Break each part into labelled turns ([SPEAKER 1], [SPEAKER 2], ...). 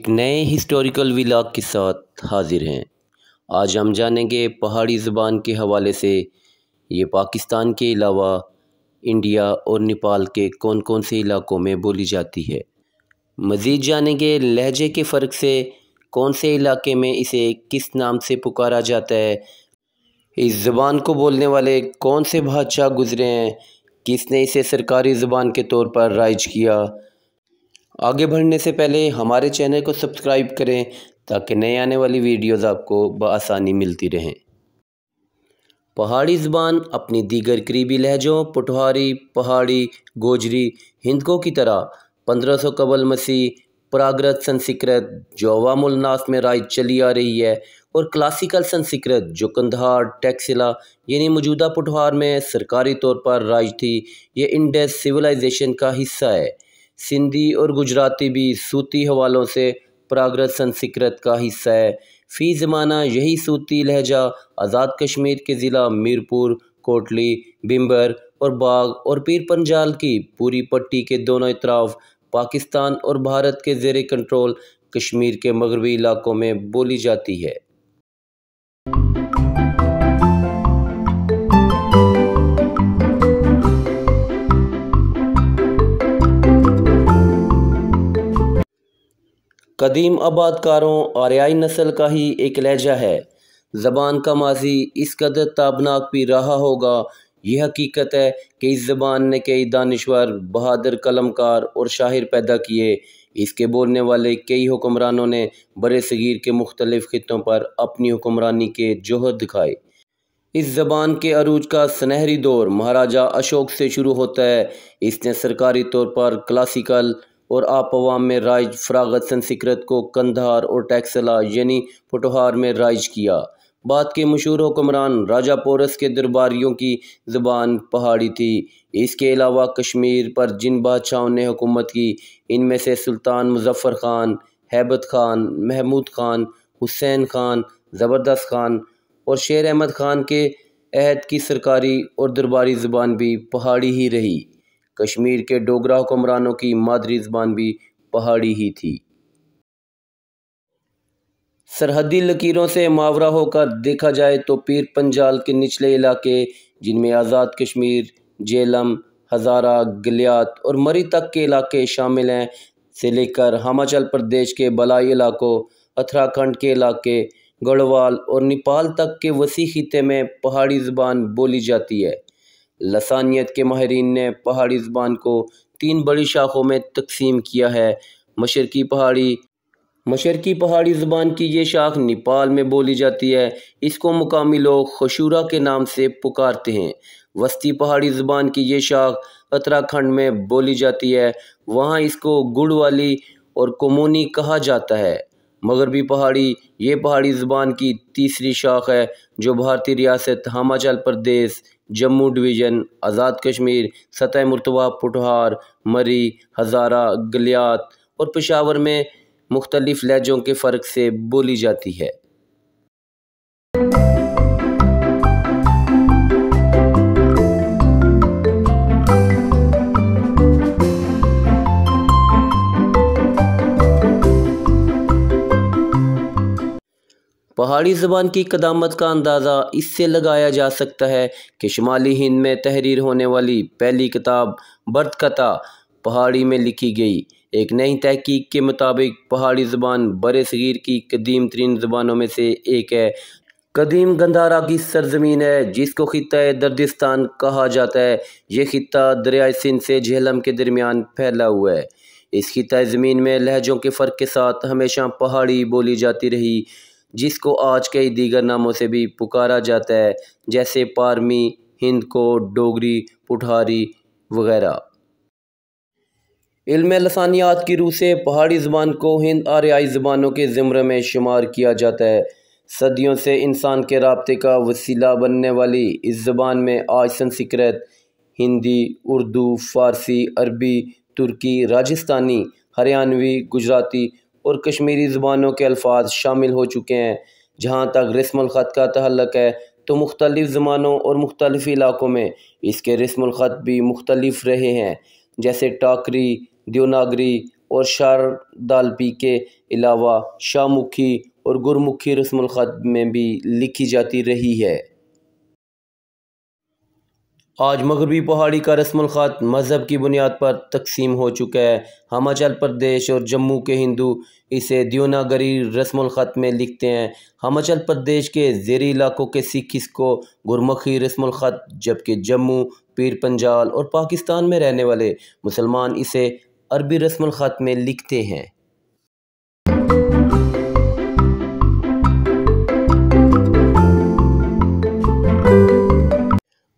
[SPEAKER 1] एक नए historical vlog के साथ हाजिर हैं। आज हम जानेंगे पहाड़ी ज़बान के हवाले से ये पाकिस्तान के अलावा इंडिया और नेपाल के कौन कौन से इलाकों में बोली जाती है। मज़ीद जानेंगे लहजे के फ़र्क से कौन से इलाके में इसे किस नाम से पुकारा जाता है, इस ज़बान को बोलने वाले कौन से बादशाह गुज़रे हैं, किसने इसे सरकारी ज़बान के तौर पर राइज किया। आगे बढ़ने से पहले हमारे चैनल को सब्सक्राइब करें ताकि नए आने वाली वीडियोज़ आपको बआसानी मिलती रहें। पहाड़ी ज़बान अपनी दीगर करीबी लहजों पोठोहारी, पहाड़ी, गोजरी, हिंदको की तरह 1500 कबल मसीह प्राकृत संस्कृत जो अवामुल नास में राइज चली आ रही है और क्लासिकल संस्कृत जो कंधार टैक्सिला यानी मौजूदा पोठोहार में सरकारी तौर पर राइज थी, ये इंडस सिविलाइजेशन का हिस्सा है। सिंधी और गुजराती भी सूती हवालों से प्राकृत संस्कृत का हिस्सा है। फ़ी ज़माना यही सूती लहजा आज़ाद कश्मीर के ज़िला मीरपुर, कोटली, बिम्बर और बाग और पीर पंजाल की पूरी पट्टी के दोनों इतराफ़ पाकिस्तान और भारत के ज़ेरे कंट्रोल कश्मीर के मगरबी इलाकों में बोली जाती है। कदीम आबादकारों आर्याई नस्ल का ही एक लहजा है। ज़बान का माजी इस कदर ताबनाक भी रहा होगा, यह हकीकत है कि इस ज़बान ने कई दानिश्वर, बहादुर कलमकार और शाहिर पैदा किए। इसके बोलने वाले कई हुक्मरानों ने बरे सगीर के मुख्तलिफ़ खित्तों पर अपनी हुक्मरानी के जोहर दिखाए। इस ज़बान के अरूज का सुनहरी दौर महाराजा अशोक से शुरू होता है। इसने सरकारी तौर पर क्लासिकल और आप अवाम में राइज प्राकृत संस्कृत को कंधार और टैक्सला यानी पोठोहार में राइज किया। बाद के मशहूर हुक्मरान राजा पोरस के दरबारियों की ज़बान पहाड़ी थी। इसके अलावा कश्मीर पर जिन बादशाहों ने हुकूमत की, इनमें से सुल्तान मुज़फ़्फ़र ख़ान, हैबत ख़ान, महमूद ख़ान, हुसैन ख़ान, ज़बरदस्त ख़ान और शेर अहमद ख़ान के अहद की सरकारी और दरबारी ज़बान भी पहाड़ी ही रही। कश्मीर के डोगरा हुक्मरानों की मादरी ज़बान भी पहाड़ी ही थी। सरहदी लकीरों से मावरा होकर देखा जाए तो पीर पंजाल के निचले इलाके जिनमें आज़ाद कश्मीर, जेलम, हज़ारा, गलियात और मरी तक के इलाके शामिल हैं से लेकर हिमाचल प्रदेश के बलाई इलाकों, उत्तराखंड के इलाके, गढ़वाल और नेपाल तक के वसी खित्ते में पहाड़ी ज़बान बोली जाती है। लसानियत के माहिरीन ने पहाड़ी ज़बान को 3 बड़ी शाखों में तकसीम किया है। मशरकी पहाड़ी ज़बान की ये शाख नेपाल में बोली जाती है। इसको मुकामी लोग खशूरा के नाम से पुकारते हैं। वस्ती पहाड़ी ज़बान की ये शाख उत्तराखंड में बोली जाती है, वहाँ इसको गुड़वाली और कोमोनी कहा जाता है। मगरबी पहाड़ी ये पहाड़ी ज़बान की तीसरी शाख है जो भारतीय रियासत हिमाचल प्रदेश, जम्मू डिवीज़न, आज़ाद कश्मीर, सतह मुर्तवा पोठोहार, मरी, हज़ारा, गलियात और पेशावर में मुख्तलिफ़ लहजों के फ़र्क से बोली जाती है। पहाड़ी ज़बान की क़दामत का अंदाज़ा इससे लगाया जा सकता है कि शुमाली हिंद में तहरीर होने वाली पहली किताब बर्दकता पहाड़ी में लिखी गई। एक नई तहकीक के मुताबिक पहाड़ी ज़बान बरे सगीर की कदीम तरीन ज़बानों में से एक है। कदीम गंधारा की सरजमीन है जिसको खित्ता दर्दिस्तान कहा जाता है। ये खित्ता दरियाए सिंध से झेलम के दरमियान फैला हुआ है। इस खित्ता ज़मीन में लहजों के फ़र्क के साथ हमेशा पहाड़ी बोली जाती रही, जिसको आज कई दीगर नामों से भी पुकारा जाता है, जैसे पारमी, हिंदको, डोगरी, पोठोहारी वगैरह। इल्म लसानियात की रूह से पहाड़ी ज़बान को हिंद आर्याई ज़बानों के ज़िम्रे में शुमार किया जाता है। सदियों से इंसान के राब्ते का वसीला बनने वाली इस ज़बान में आज संस्कृत, हिंदी, उर्दू, फ़ारसी, अरबी, तुर्की, राजस्थानी, हरियाणवी, गुजराती और कश्मीरी ज़बानों के अल्फाज शामिल हो चुके हैं। जहाँ तक रस्मुल ख़त का तअल्लुक़ है तो मुख्तलिफ़ ज़मानों और मुख्तलिफ़ इलाकों में इसके रस्मुल ख़त भी मुख्तलिफ़ रहे हैं, जैसे टाकरी, देवनागरी और शारदालपी के अलावा शाहमुखी और गुरमुखी रस्मुल ख़त में भी लिखी जाती रही है। आज मगरबी पहाड़ी का रस्मुल ख़त मज़हब की बुनियाद पर तकसीम हो चुका है। हिमाचल प्रदेश और जम्मू के हिंदू इसे देवनागरी रस्मुल ख़त में लिखते हैं। हिमाचल प्रदेश के ज़ेरी इलाकों के सिख इसको गुरमुखी रस्मुल ख़त, जबकि जम्मू, पीर पंजाल और पाकिस्तान में रहने वाले मुसलमान इसे अरबी रस्मुल ख़त में लिखते हैं।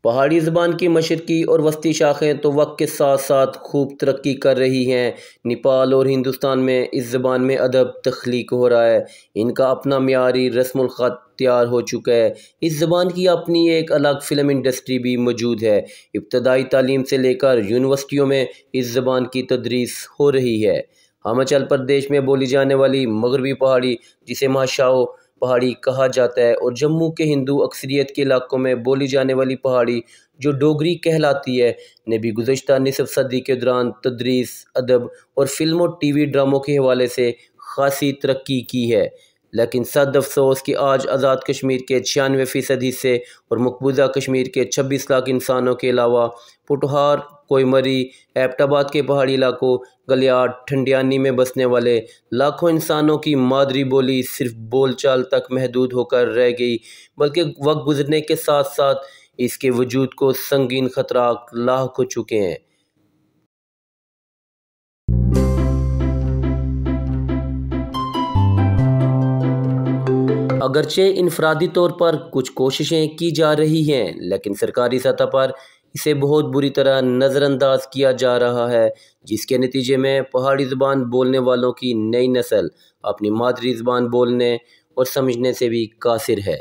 [SPEAKER 1] पहाड़ी ज़बान की मशरक़ी और वस्ती शाखें तो वक्त के साथ साथ खूब तरक्की कर रही हैं। नेपाल और हिंदुस्तान में इस ज़बान में अदब तख्लीक हो रहा है। इनका अपना मियारी रस्मुल ख़त तैयार हो चुका है। इस ज़बान की अपनी एक अलग फ़िल्म इंडस्ट्री भी मौजूद है। इब्तदाई तालीम से लेकर यूनिवर्सिटियों में इस ज़बान की तदरीस हो रही है। हिमाचल प्रदेश में बोली जाने वाली मगरबी पहाड़ी, जिसे माशाओ पहाड़ी कहा जाता है, और जम्मू के हिंदू अक्सरियत के इलाकों में बोली जाने वाली पहाड़ी जो डोगरी कहलाती है, ने भी गुज़श्ता निसफ सदी के दौरान तदरीस, अदब और फिल्म और टीवी ड्रामों के हवाले से खासी तरक्की की है। लेकिन सद अफसोस कि आज आज़ाद कश्मीर के 96% हिस्से और मकबूजा कश्मीर के 26 लाख इंसानों के अलावा पुटहार, कोयमरी, एबटाबाद के पहाड़ी इलाकों, गलियार, ठंडियानी में बसने वाले लाखों इंसानों की मादरी बोली सिर्फ बोलचाल तक महदूद होकर रह गई, बल्कि वक्त गुजरने के साथ साथ इसके वजूद को संगीन खतरात लाहक हो चुके हैं। अगरचे इनफरादी तौर पर कुछ कोशिशें की जा रही हैं, लेकिन सरकारी सतह पर इसे बहुत बुरी तरह नज़रअंदाज किया जा रहा है, जिसके नतीजे में पहाड़ी ज़बान बोलने वालों की नई नस्ल अपनी मादरी ज़बान बोलने और समझने से भी कासिर है।